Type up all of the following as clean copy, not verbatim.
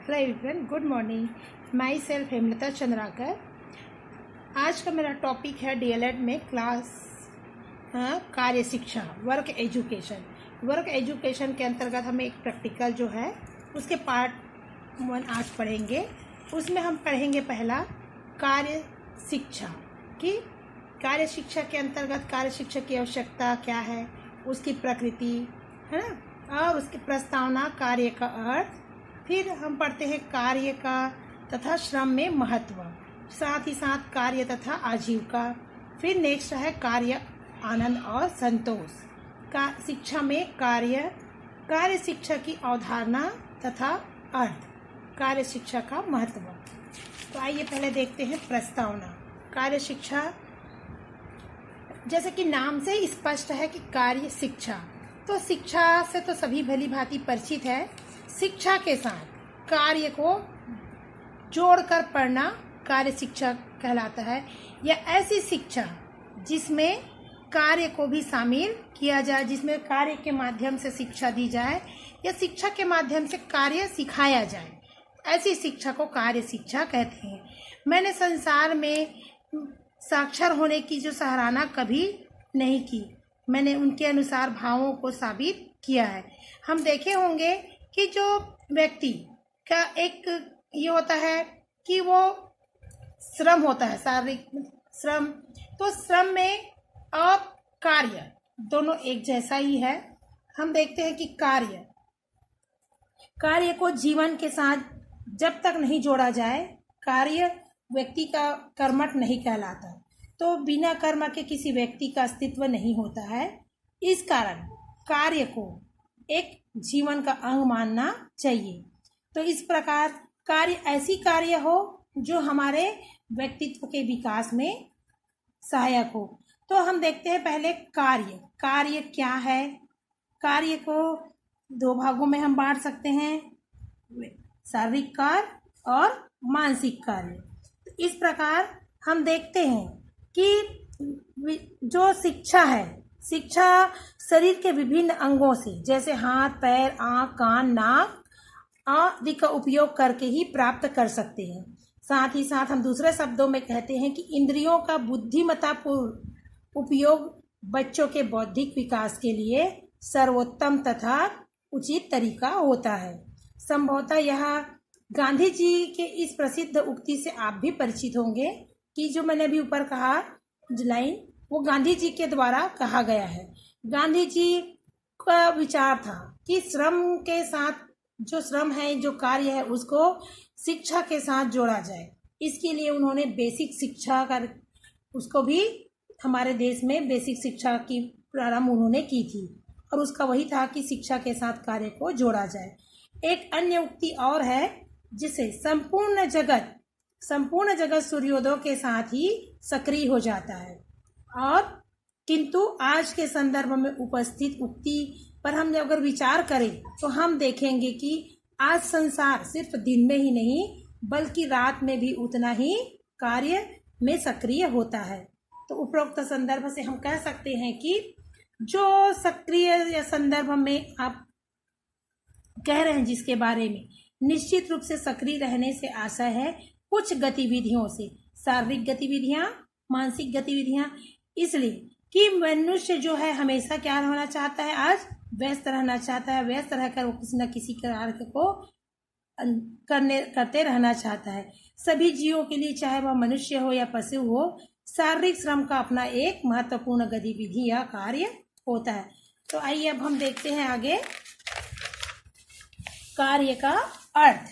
Hello everyone, good morning. My self Hemlata Chandrakar. आज का मेरा टॉपिक है डीएलएड में क्लास कार्य शिक्षा, वर्क एजुकेशन। वर्क एजुकेशन के अंतर्गत हमें एक प्रैक्टिकल जो है उसके पार्ट 1 आज पढ़ेंगे। उसमें हम पढ़ेंगे पहला कार्य शिक्षा की। कार्य शिक्षा के अंतर्गत कार्य शिक्षा की आवश्यकता क्या है, उसकी प्रकृति है ना, और उसकी प्रस्तावना, कार्य का अर्थ। फिर हम पढ़ते हैं कार्य का तथा श्रम में महत्व, साथ ही साथ कार्य तथा आजीविका। फिर नेक्स्ट है कार्य, आनंद और संतोष। का शिक्षा में कार्य शिक्षा की अवधारणा तथा अर्थ, कार्य शिक्षा का महत्व। तो आइए पहले देखते हैं प्रस्तावना। कार्य शिक्षा, जैसे कि नाम से स्पष्ट है कि कार्य शिक्षा, तो शिक्षा से तो सभी भली भांति परिचित है। शिक्षा के साथ कार्य को जोड़कर पढ़ना कार्य शिक्षा कहलाता है। या ऐसी शिक्षा जिसमें कार्य को भी शामिल किया जाए, जिसमें कार्य के माध्यम से शिक्षा दी जाए या शिक्षा के माध्यम से कार्य सिखाया जाए, ऐसी शिक्षा को कार्य शिक्षा कहते हैं। मैंने संसार में साक्षर होने की जो सराहना कभी नहीं की, मैंने उनके अनुसार भावों को साबित किया है। हम देखे होंगे कि जो व्यक्ति का एक ये होता है कि वो श्रम होता है, शारीरिक श्रम, तो श्रम में और कार्य दोनों एक जैसा ही है। हम देखते हैं कि कार्य को जीवन के साथ जब तक नहीं जोड़ा जाए, कार्य व्यक्ति का कर्मठ नहीं कहलाता। तो बिना कर्म के किसी व्यक्ति का अस्तित्व नहीं होता है। इस कारण कार्य को एक जीवन का अंग मानना चाहिए। तो इस प्रकार कार्य ऐसी कार्य हो जो हमारे व्यक्तित्व के विकास में सहायक हो। तो हम देखते हैं पहले कार्य क्या है। कार्य को 2 भागों में हम बांट सकते हैं, शारीरिक कार्य और मानसिक कार्य। इस प्रकार हम देखते हैं कि जो शिक्षा है, शिक्षा शरीर के विभिन्न अंगों से, जैसे हाथ, पैर, आँख, कान, नाक आदि का उपयोग करके ही प्राप्त कर सकते हैं। साथ ही साथ हम दूसरे शब्दों में कहते हैं कि इंद्रियों का बुद्धिमत्तापूर्ण उपयोग बच्चों के बौद्धिक विकास के लिए सर्वोत्तम तथा उचित तरीका होता है। संभवतः यह गांधी जी के इस प्रसिद्ध उक्ति से आप भी परिचित होंगे कि जो मैंने अभी ऊपर कहा लाइन, वो गांधी जी के द्वारा कहा गया है। गांधी जी का विचार था कि श्रम के साथ, जो श्रम है, जो कार्य है, उसको शिक्षा के साथ जोड़ा जाए। इसके लिए उन्होंने बेसिक शिक्षा का, उसको भी हमारे देश में बेसिक शिक्षा की प्रारंभ उन्होंने की थी, और उसका वही था कि शिक्षा के साथ कार्य को जोड़ा जाए। एक अन्य उक्ति और है जिसे संपूर्ण जगत सूर्योदय के साथ ही सक्रिय हो जाता है। और किंतु आज के संदर्भ में उपस्थित उक्ति पर हम अगर विचार करें तो हम देखेंगे कि आज संसार सिर्फ दिन में ही नहीं बल्कि रात में भी उतना ही कार्य में सक्रिय होता है। तो उपरोक्त संदर्भ से हम कह सकते हैं कि जो सक्रिय या संदर्भ में आप कह रहे हैं जिसके बारे में, निश्चित रूप से सक्रिय रहने से आशय है कुछ गतिविधियों से, शारीरिक गतिविधियां, मानसिक गतिविधियां, इसलिए कि मनुष्य जो है हमेशा क्या होना चाहता है, आज व्यस्त रहना चाहता है। व्यस्त रहकर वो किसी न किसी कार्य को करते रहना चाहता है। सभी जीवों के लिए, चाहे वह मनुष्य हो या पशु हो, शारीरिक श्रम का अपना एक महत्वपूर्ण गतिविधि या कार्य होता है। तो आइए अब हम देखते हैं आगे कार्य का अर्थ।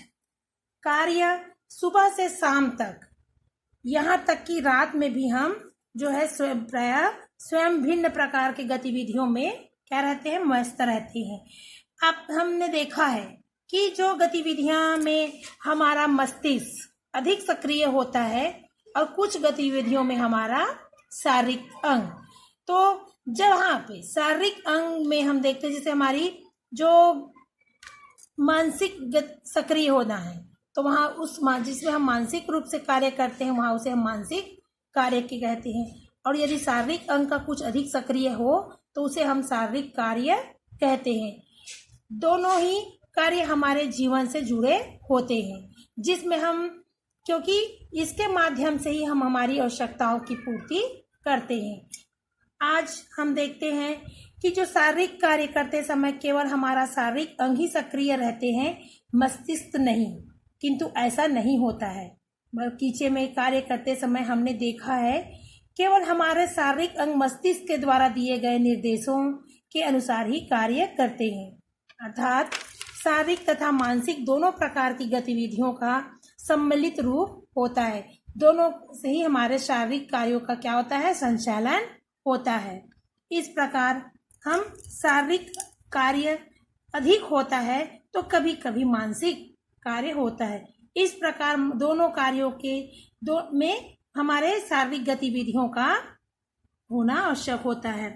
कार्य सुबह से शाम तक, यहाँ तक कि रात में भी हम जो है स्वयं भिन्न प्रकार के गतिविधियों में क्या रहते हैं, मस्त रहते हैं। अब हमने देखा है कि जो गतिविधियां में हमारा मस्तिष्क अधिक सक्रिय होता है और कुछ गतिविधियों में हमारा शारीरिक अंग। तो जब यहाँ पे शारीरिक अंग में हम देखते हैं, जैसे हमारी जो मानसिक सक्रिय होना है, तो वहाँ उस जिसमें हम मानसिक रूप से कार्य करते हैं, वहाँ उसे हम मानसिक कार्य के कहते हैं। और यदि शारीरिक अंग का कुछ अधिक सक्रिय हो तो उसे हम शारीरिक कार्य कहते हैं। दोनों ही कार्य हमारे जीवन से जुड़े होते हैं, जिसमें हम, क्योंकि इसके माध्यम से ही हम हमारी आवश्यकताओं की पूर्ति करते हैं। आज हम देखते हैं कि जो शारीरिक कार्य करते समय केवल हमारा शारीरिक अंग ही सक्रिय रहते हैं, मस्तिष्क नहीं, किंतु ऐसा नहीं होता है। बगीचे में कार्य करते समय हमने देखा है केवल हमारे शारीरिक अंग मस्तिष्क के द्वारा दिए गए निर्देशों के अनुसार ही कार्य करते हैं, अर्थात शारीरिक तथा मानसिक दोनों प्रकार की गतिविधियों का सम्मिलित रूप होता है। दोनों से ही हमारे शारीरिक कार्यों का क्या होता है, संचालन होता है। इस प्रकार हम शारीरिक कार्य अधिक होता है तो कभी कभी मानसिक कार्य होता है। इस प्रकार दोनों कार्यों के में हमारे शारीरिक गतिविधियों का होना आवश्यक होता है।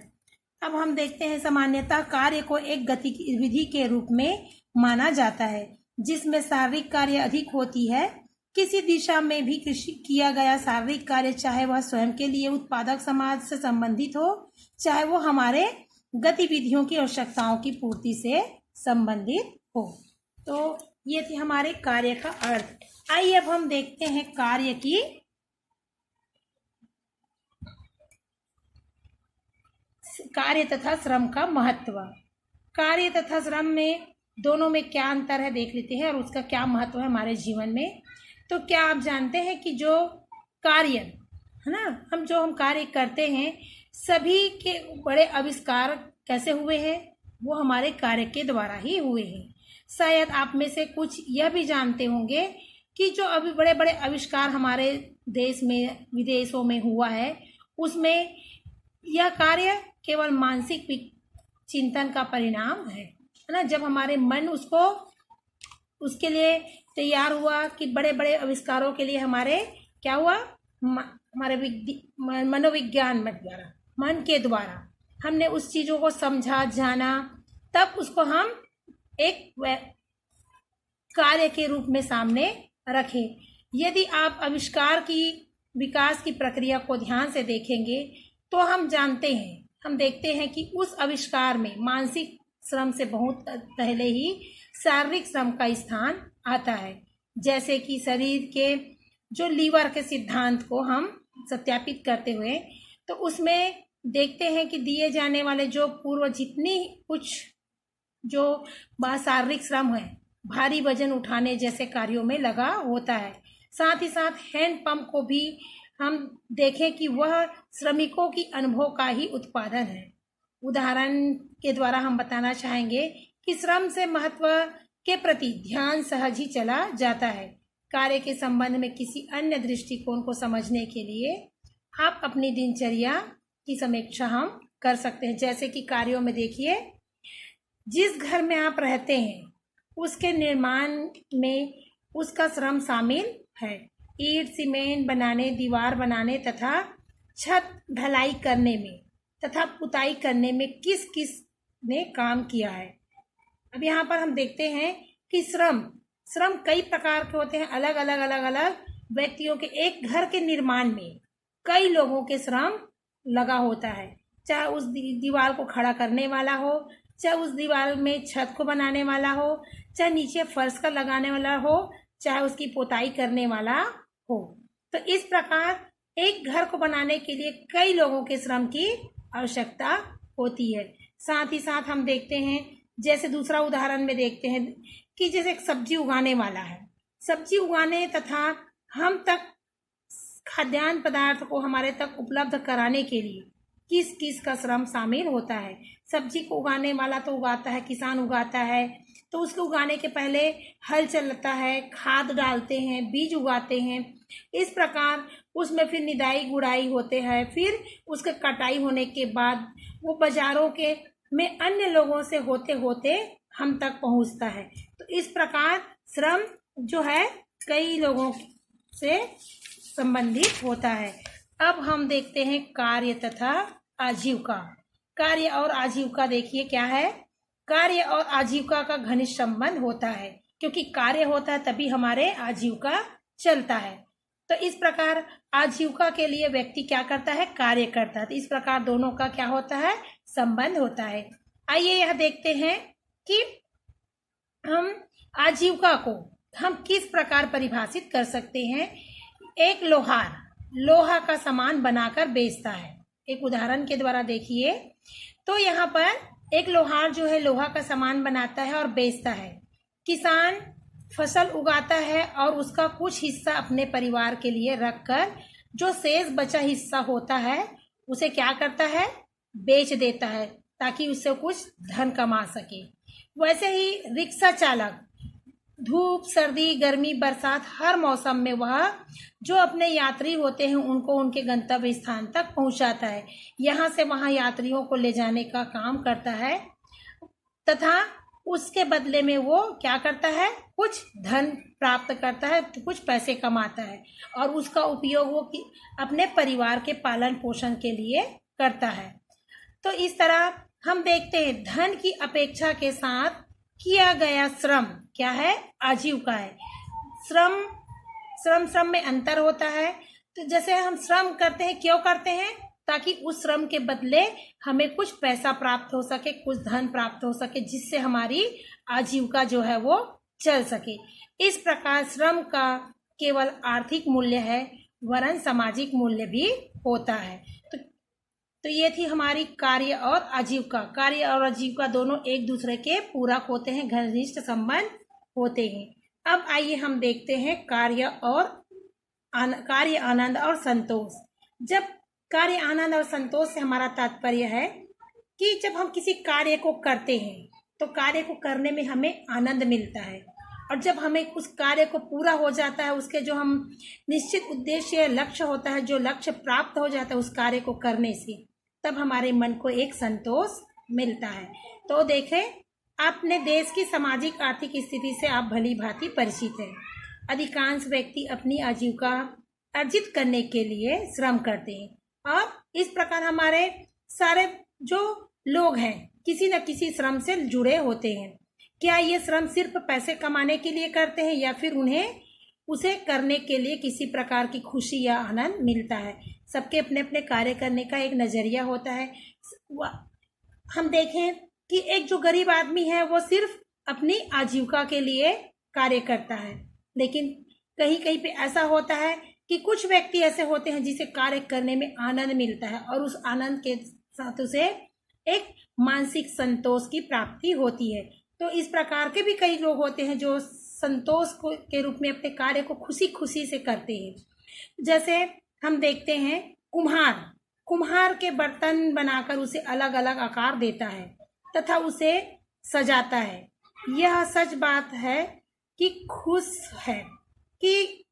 अब हम देखते हैं सामान्यतः कार्य को एक गतिविधि के रूप में माना जाता है जिसमें शारीरिक कार्य अधिक होती है। किसी दिशा में भी किया गया शारीरिक कार्य, चाहे वह स्वयं के लिए उत्पादक समाज से संबंधित हो, चाहे वो हमारे गतिविधियों की आवश्यकताओं की पूर्ति से संबंधित हो। तो ये थे हमारे कार्य का अर्थ। आइए अब हम देखते हैं कार्य तथा श्रम का महत्व। कार्य तथा श्रम में दोनों में क्या अंतर है देख लेते हैं और उसका क्या महत्व है हमारे जीवन में। तो क्या आप जानते हैं कि जो कार्य है ना, हम कार्य करते हैं, सभी के बड़े आविष्कार कैसे हुए हैं, वो हमारे कार्य के द्वारा ही हुए हैं। शायद आप में से कुछ यह भी जानते होंगे कि जो अभी बड़े बड़े आविष्कार हमारे देश में विदेशों में हुआ है, उसमें यह कार्य केवल मानसिक चिंतन का परिणाम है ना। जब हमारे मन उसके लिए तैयार हुआ कि बड़े बड़े आविष्कारों के लिए हमारे क्या हुआ, हमारे मनोविज्ञान द्वारा, मन के द्वारा हमने उस चीजों को समझा, जाना, तब उसको हम एक कार्य के रूप में सामने रखे। यदि आप आविष्कार की विकास की प्रक्रिया को ध्यान से देखेंगे तो हम देखते हैं कि उस आविष्कार में मानसिक श्रम से बहुत पहले ही शारीरिक श्रम का स्थान आता है। जैसे कि शरीर के जो लीवर के सिद्धांत को हम सत्यापित करते हुए, तो उसमें देखते हैं कि दिए जाने वाले जो पूर्व जितनी कुछ जो शारीरिक श्रम है, भारी वजन उठाने जैसे कार्यों में लगा होता है। साथ ही साथ हैंड पंप को भी हम देखें कि वह श्रमिकों की अनुभव का ही उत्पादन है। उदाहरण के द्वारा हम बताना चाहेंगे कि श्रम से महत्व के प्रति ध्यान सहज ही चला जाता है। कार्य के संबंध में किसी अन्य दृष्टिकोण को समझने के लिए आप अपनी दिनचर्या की समीक्षा हम कर सकते हैं। जैसे कि कार्यों में देखिए, जिस घर में आप रहते हैं उसके निर्माण में उसका श्रम शामिल है। ईंट सीमेंट बनाने, दीवार बनाने तथा छत ढलाई करने में तथा पुताई करने में किस किस ने काम किया है। अब यहाँ पर हम देखते हैं कि श्रम कई प्रकार के होते हैं। अलग अलग व्यक्तियों के एक घर के निर्माण में कई लोगों के श्रम लगा होता है। चाहे उस दीवार को खड़ा करने वाला हो, चाहे उस दीवार में छत को बनाने वाला हो, चाहे नीचे फर्श का लगाने वाला हो, चाहे उसकी पोताई करने वाला हो। तो इस प्रकार एक घर को बनाने के लिए कई लोगों के श्रम की आवश्यकता होती है। साथ ही साथ हम देखते हैं, जैसे दूसरा उदाहरण में देखते हैं कि जैसे एक सब्जी उगाने वाला है, सब्जी उगाने तथा हम तक खाद्यान्न पदार्थ को हमारे तक उपलब्ध कराने के लिए किस किस का श्रम शामिल होता है। सब्जी को उगाने वाला तो उगाता है, किसान उगाता है, तो उसको उगाने के पहले हल चलता है, खाद डालते हैं, बीज उगाते हैं। इस प्रकार उसमें फिर निदाई गुड़ाई होते हैं, फिर उसके कटाई होने के बाद वो बाजारों के में अन्य लोगों से होते होते हम तक पहुंचता है। तो इस प्रकार श्रम जो है कई लोगों से संबंधित होता है। अब हम देखते हैं कार्य तथा आजीविका। कार्य और आजीविका देखिए क्या है। कार्य और आजीविका का घनिष्ठ संबंध होता है, क्योंकि कार्य होता है तभी हमारे आजीविका चलता है। तो इस प्रकार आजीविका के लिए व्यक्ति क्या करता है, कार्य करता है। तो इस प्रकार दोनों का क्या होता है, संबंध होता है। आइए यह देखते हैं कि हम आजीविका को हम किस प्रकार परिभाषित कर सकते हैं। एक लोहार लोहा का सामान बनाकर बेचता है। एक उदाहरण के द्वारा देखिए, तो यहाँ पर एक लोहार जो है लोहा का सामान बनाता है और बेचता है। किसान फसल उगाता है और उसका कुछ हिस्सा अपने परिवार के लिए रखकर जो शेष बचा हिस्सा होता है उसे क्या करता है, बेच देता है ताकि उससे कुछ धन कमा सके। वैसे ही रिक्शा चालक धूप, सर्दी, गर्मी, बरसात हर मौसम में वह जो अपने यात्री होते हैं उनको उनके गंतव्य स्थान तक पहुंचाता है। यहाँ से वहाँ यात्रियों को ले जाने का काम करता है तथा उसके बदले में वो क्या करता है, कुछ धन प्राप्त करता है, तो कुछ पैसे कमाता है और उसका उपयोग वो अपने परिवार के पालन पोषण के लिए करता है। तो इस तरह हम देखते हैं धन की अपेक्षा के साथ किया गया श्रम क्या है, आजीविका है। श्रम में अंतर होता है। तो जैसे हम श्रम करते हैं, क्यों करते हैं, ताकि उस श्रम के बदले हमें कुछ पैसा प्राप्त हो सके, कुछ धन प्राप्त हो सके, जिससे हमारी आजीविका जो है वो चल सके। इस प्रकार श्रम का केवल आर्थिक मूल्य है वरन सामाजिक मूल्य भी होता है। तो ये थी हमारी कार्य और आजीविका। कार्य और आजीविका दोनों एक दूसरे के पूरक होते हैं, घनिष्ठ संबंध होते हैं। अब आइए हम देखते हैं कार्य आनंद और संतोष। जब कार्य आनंद और संतोष से हमारा तात्पर्य है कि जब हम किसी कार्य को करते हैं तो कार्य को करने में हमें आनंद मिलता है, और जब हमें उस कार्य को पूरा हो जाता है, उसके जो हम निश्चित उद्देश्य लक्ष्य होता है, जो लक्ष्य प्राप्त हो जाता है उस कार्य को करने से, तब हमारे मन को एक संतोष मिलता है। तो देखें, अपने देश की सामाजिक आर्थिक स्थिति से आप भली भांति परिचित हैं। अधिकांश व्यक्ति अपनी आजीविका अर्जित करने के लिए श्रम करते हैं और इस प्रकार हमारे सारे जो लोग हैं किसी न किसी श्रम से जुड़े होते हैं। क्या ये श्रम सिर्फ पैसे कमाने के लिए करते हैं या फिर उन्हें उसे करने के लिए किसी प्रकार की खुशी या आनंद मिलता है। सबके अपने अपने कार्य करने का एक नजरिया होता है। हम देखें कि एक जो गरीब आदमी है वो सिर्फ अपनी आजीविका के लिए कार्य करता है, लेकिन कहीं कहीं पे ऐसा होता है कि कुछ व्यक्ति ऐसे होते हैं जिसे कार्य करने में आनंद मिलता है और उस आनंद के साथ उसे एक मानसिक संतोष की प्राप्ति होती है। तो इस प्रकार के भी कई लोग होते हैं जो संतोष के रूप में अपने कार्य को खुशी खुशी से करते हैं। जैसे हम देखते हैं कुम्हार के बर्तन बनाकर उसे अलग अलग आकार देता है तथा उसे सजाता है। यह सच बात है कि खुश है कि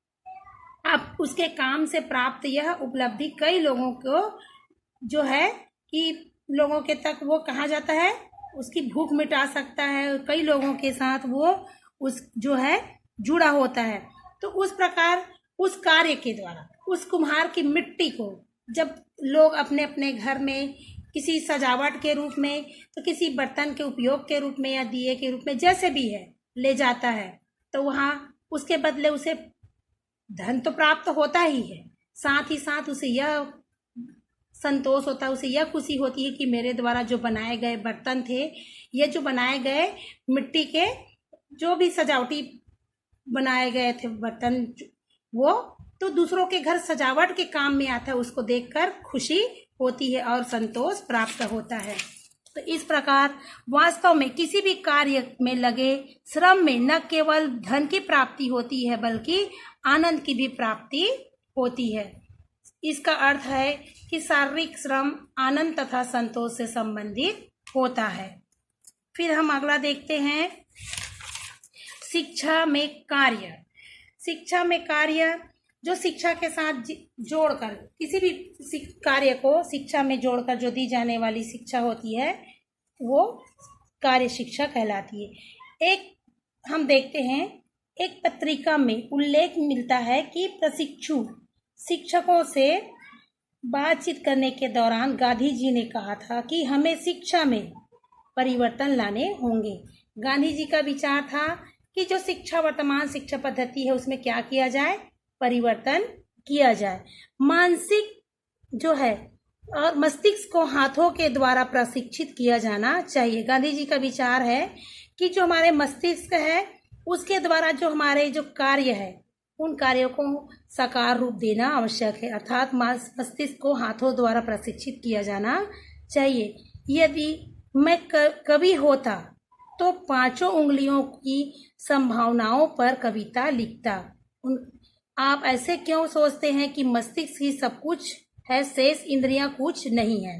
अब उसके काम से प्राप्त यह उपलब्धि कई लोगों को जो है कि लोगों के तक वो कहा जाता है उसकी भूख मिटा सकता है। कई लोगों के साथ वो उस जो है जुड़ा होता है। तो उस प्रकार उस कार्य के द्वारा उस कुम्हार की मिट्टी को जब लोग अपने अपने घर में किसी सजावट के रूप में, तो किसी बर्तन के उपयोग के रूप में या दिए के रूप में, जैसे भी है, ले जाता है, तो वहाँ उसके बदले उसे धन तो प्राप्त होता ही है, साथ ही साथ उसे यह संतोष होता है, उसे यह खुशी होती है कि मेरे द्वारा जो बनाए गए बर्तन थे, ये जो बनाए गए मिट्टी के जो भी सजावटी बनाए गए थे बर्तन, वो तो दूसरों के घर सजावट के काम में आता है, उसको देखकर खुशी होती है और संतोष प्राप्त होता है। तो इस प्रकार वास्तव में किसी भी कार्य में लगे श्रम में न केवल धन की प्राप्ति होती है बल्कि आनंद की भी प्राप्ति होती है। इसका अर्थ है कि शारीरिक श्रम आनंद तथा संतोष से संबंधित होता है। फिर हम अगला देखते हैं शिक्षा में कार्य। शिक्षा में कार्य जो शिक्षा के साथ जोड़कर किसी भी कार्य को शिक्षा में जोड़कर जो दी जाने वाली शिक्षा होती है वो कार्य शिक्षा कहलाती है। एक हम देखते हैं एक पत्रिका में उल्लेख मिलता है कि प्रशिक्षु शिक्षकों से बातचीत करने के दौरान गांधी जी ने कहा था कि हमें शिक्षा में परिवर्तन लाने होंगे। गांधी जी का विचार था कि जो शिक्षा वर्तमान शिक्षा पद्धति है उसमें क्या किया जाए, परिवर्तन किया जाए। मानसिक जो है और मस्तिष्क को हाथों के द्वारा प्रशिक्षित किया जाना चाहिए। गांधी जी का विचार है कि जो हमारे मस्तिष्क है उसके द्वारा जो हमारे जो कार्य है उन कार्यों को साकार रूप देना आवश्यक है, अर्थात मस्तिष्क को हाथों द्वारा प्रशिक्षित किया जाना चाहिए। यदि मैं कवि होता तो पांचों उंगलियों की संभावनाओं पर कविता लिखता। आप ऐसे क्यों सोचते हैं कि मस्तिष्क ही सब कुछ है, शेष इंद्रियां कुछ नहीं है?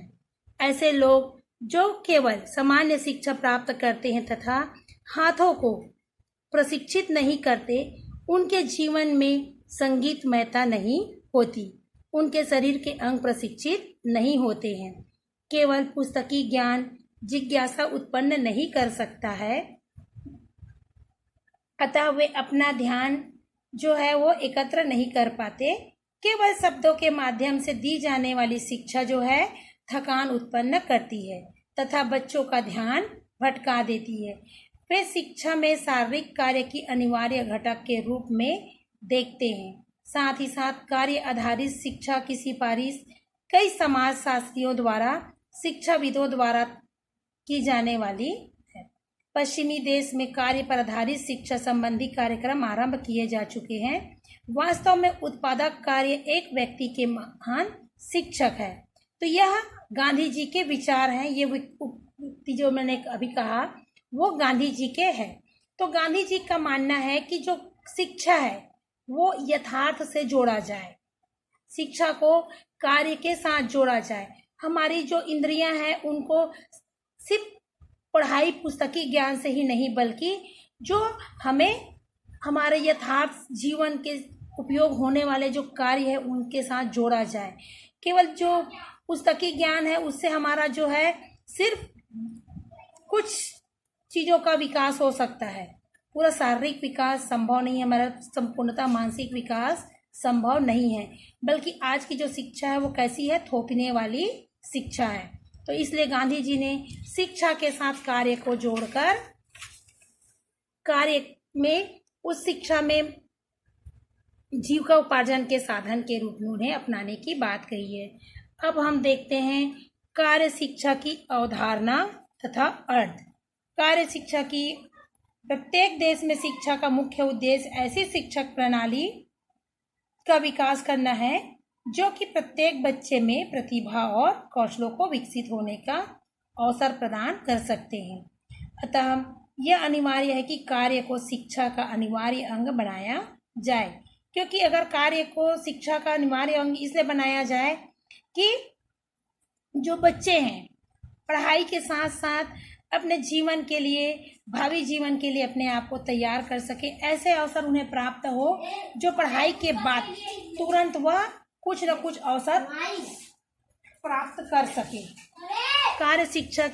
ऐसे लोग जो केवल सामान्य शिक्षा प्राप्त करते हैं तथा हाथों को प्रशिक्षित नहीं करते, उनके जीवन में संगीतमयता नहीं होती, उनके शरीर के अंग प्रशिक्षित नहीं होते हैं। केवल पुस्तकी ज्ञान जिज्ञासा उत्पन्न नहीं कर सकता है, अतः वे अपना ध्यान जो है वो एकत्र नहीं कर पाते। केवल शब्दों के माध्यम से दी जाने वाली शिक्षा जो है थकान उत्पन्न करती है तथा बच्चों का ध्यान भटका देती है। वे शिक्षा में शारीरिक कार्य की अनिवार्य घटक के रूप में देखते हैं। साथ ही साथ कार्य आधारित शिक्षा की सिफारिश कई समाजशास्त्रियों द्वारा शिक्षाविदों द्वारा की जाने वाली है। पश्चिमी देश में कार्य पर आधारित शिक्षा संबंधी कार्यक्रम आरंभ किए जा चुके हैं। वास्तव में उत्पादक कार्य एक व्यक्ति के महान शिक्षक है। तो यह गांधी जी के विचार हैं। ये उक्ति जो मैंने अभी कहा वो गांधी जी के हैं। तो गांधी जी का मानना है कि जो शिक्षा है वो यथार्थ से जोड़ा जाए, शिक्षा को कार्य के साथ जोड़ा जाए। हमारी जो इंद्रियां हैं उनको सिर्फ पढ़ाई पुस्तकी ज्ञान से ही नहीं, बल्कि जो हमें हमारे यथार्थ जीवन के उपयोग होने वाले जो कार्य है उनके साथ जोड़ा जाए। केवल जो पुस्तकी ज्ञान है उससे हमारा जो है सिर्फ कुछ चीजों का विकास हो सकता है, पूरा शारीरिक विकास संभव नहीं है, हमारा संपूर्णतः मानसिक विकास संभव नहीं है। बल्कि आज की जो शिक्षा है वो कैसी है, थोपने वाली शिक्षा है। तो इसलिए गांधी जी ने शिक्षा के साथ कार्य को जोड़कर कार्य में उस शिक्षा में जीविका उपार्जन के साधन के रूप में उन्हें अपनाने की बात कही है। अब हम देखते हैं कार्य शिक्षा की अवधारणा तथा अर्थ। कार्य शिक्षा की प्रत्येक देश में शिक्षा का मुख्य उद्देश्य ऐसी शिक्षक प्रणाली का विकास करना है जो कि प्रत्येक बच्चे में प्रतिभा और कौशलों को विकसित होने का अवसर प्रदान कर सकते हैं। अतः यह अनिवार्य है कि कार्य को शिक्षा का अनिवार्य अंग बनाया जाए। क्योंकि अगर कार्य को शिक्षा का अनिवार्य अंग इसलिए बनाया जाए कि जो बच्चे हैं पढ़ाई के साथ साथ अपने जीवन के लिए, भावी जीवन के लिए अपने आप को तैयार कर सके, ऐसे अवसर उन्हें प्राप्त हो जो पढ़ाई के बाद तुरंत वह कुछ न कुछ अवसर प्राप्त कर सके। कार्य शिक्षा